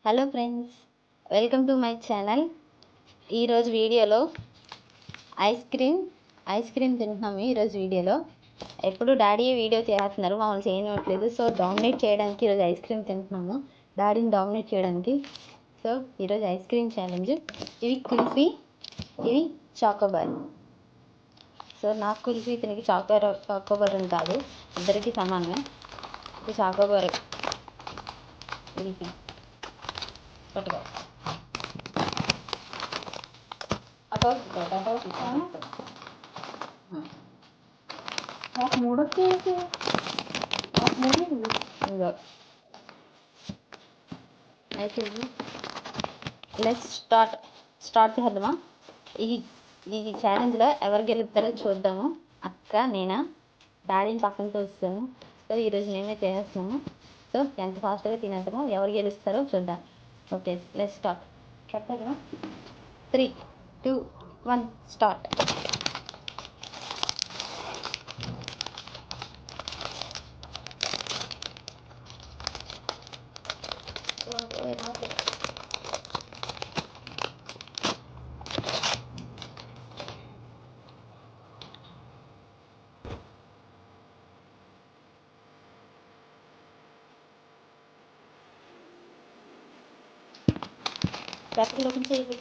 Hello friends, welcome to my channel. ఈరోజు వీడియోలో ice cream తింటున్నాము. ఈరోజు వీడియోలో ఎప్పుడు డాడీ వీడియో చేస్తున్నారు, మమ్మల్ని చేయనివ్వట్లేదు. సో డామినేట్ చేయడానికి ఈరోజు ఐస్ క్రీమ్ తింటున్నాము, డాడీని డామినేట్ చేయడానికి. సో ఈరోజు ఐస్ క్రీమ్ ఛాలెంజ్. ఇవి కుల్ఫీ, ఇవి చాకోబార్. సో నాకు కుల్ఫీ, తినకి చాకోబార్ అని కాదు, ఇద్దరికి సమానమే. ఇది చాకోబార్ కుల్ఫీ. పట్టుకో అయితే లెట్స్ స్టార్ట్ చేద్దామా? ఈ ఛాలెంజ్లో ఎవరు గెలుస్తారో చూద్దాము. అక్క నేనా, డాడీని పక్కన చూస్తాము. సో ఈరోజు మేమే చేస్తున్నాము. సో ఎంత ఫాస్ట్గా తినేద్దామో, ఎవరు గెలుస్తారో చూద్దాం. Okay, let's start. చెప్పదా? 3, 2, 1 స్టార్ట్. ప్యాకెట్ ఓపెన్ చేయాలి.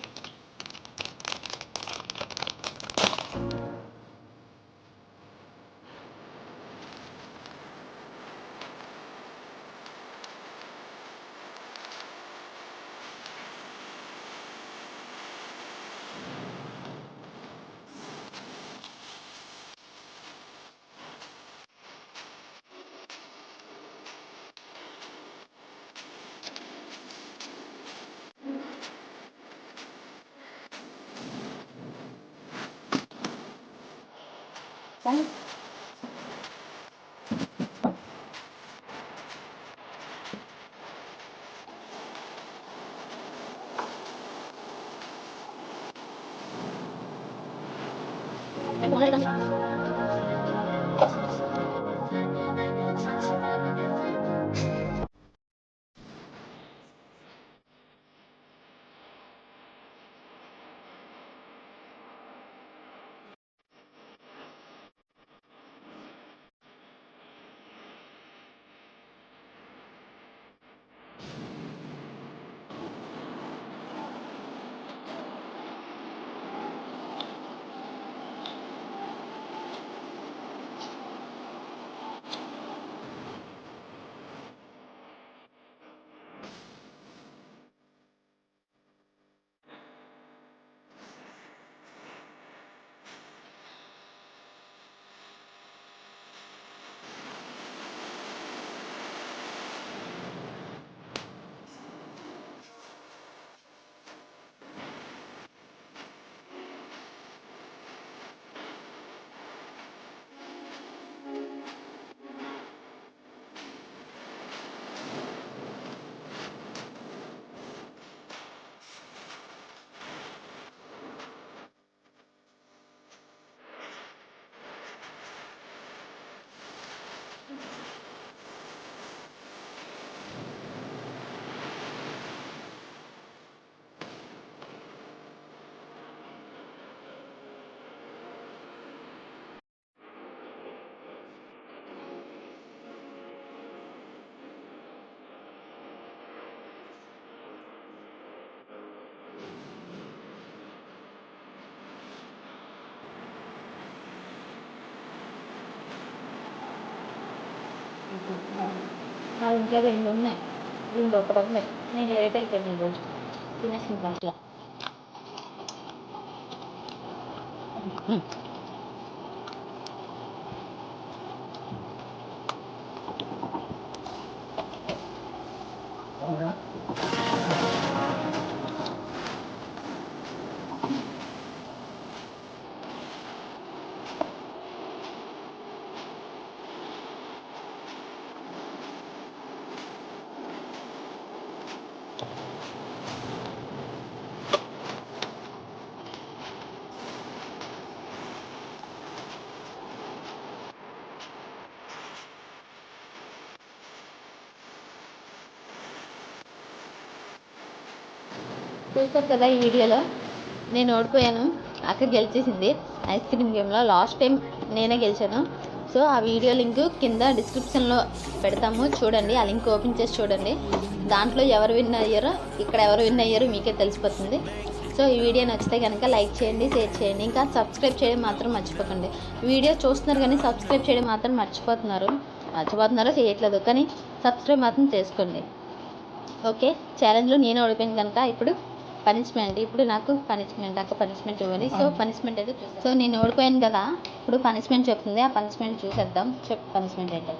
ఇంకా 2 ఉన్నాయి, దీంట్లో ఒకటి ఉంది. నేను లేట్ అయిపోయింది ఈరోజు, తినేసిన ఫస్ట్లో. చూసారు కదా ఈ వీడియోలో నేను ఓడిపోయాను, అక్క గెలిచేసింది ఐస్ క్రీమ్ గేమ్లో. లాస్ట్ టైం నేనే గెలిచాను. సో ఆ వీడియో లింక్ కింద డిస్క్రిప్షన్లో పెడతాము, చూడండి. ఆ లింక్ ఓపెన్ చేసి చూడండి. దాంట్లో ఎవరు విన్ అయ్యారో, ఇక్కడ ఎవరు విన్ అయ్యారో మీకే తెలిసిపోతుంది. సో ఈ వీడియో నచ్చితే కనుక లైక్ చేయండి, షేర్ చేయండి, ఇంకా సబ్స్క్రైబ్ చేయడం మాత్రం మర్చిపోకండి. వీడియో చూస్తున్నారు కానీ సబ్స్క్రైబ్ చేయడం మాత్రం మర్చిపోతున్నారో చేయట్లేదు, కానీ సబ్స్క్రైబ్ మాత్రం చేసుకోండి. ఓకే, ఛాలెంజ్లో నేను ఓడిపోయాను కనుక ఇప్పుడు పనిష్మెంట్, నాకు పనిష్మెంట్, అక్క పనిష్మెంట్ ఇవ్వాలి. సో పనిష్మెంట్ అయితే సో నేను ఓడిపోయాను కదా, ఇప్పుడు పనిష్మెంట్ చెప్తుంది. ఆ పనిష్మెంట్ చూసేద్దాం. చెప్పు పనిష్మెంట్ ఏంటో.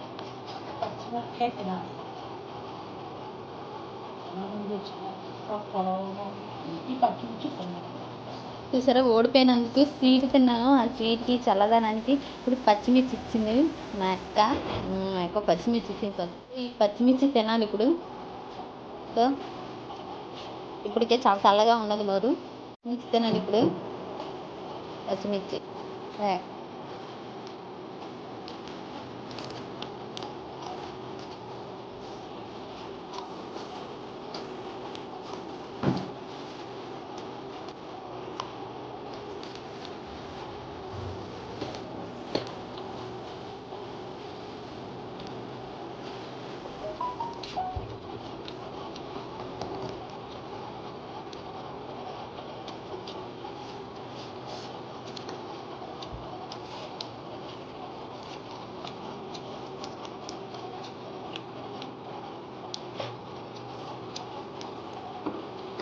చూసారా, ఓడిపోయినందుకు స్వీట్ తిన్నాను. ఆ స్వీట్కి చల్లదనానికి ఇప్పుడు పచ్చిమిర్చి ఇచ్చింది మా అక్క పచ్చిమిర్చి ఇచ్చింది. ఈ పచ్చిమిర్చి తినాలి ఇప్పుడు. సో ఇప్పటికే చాలా చల్లగా ఉన్నది నోరు. మిర్చి తినాలి ఇప్పుడు, పచ్చిమిర్చి.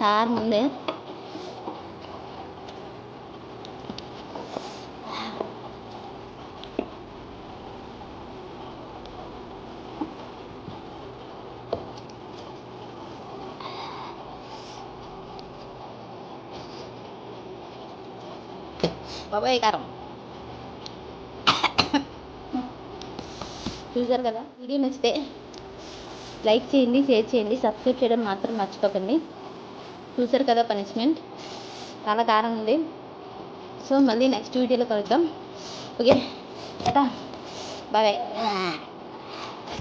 కారం ఉంది. బాబాయ్ కారం. చూసారు కదా, వీడియో నచ్చితే లైక్ చేయండి, షేర్ చేయండి, సబ్స్క్రైబ్ చేయడం మాత్రం మర్చిపోకండి. చూసారు కదా పనిష్మెంట్, చాలా కారం ఉంది. సో మళ్ళీ నెక్స్ట్ వీడియోలో కలుద్దాం. Okay, bye bye.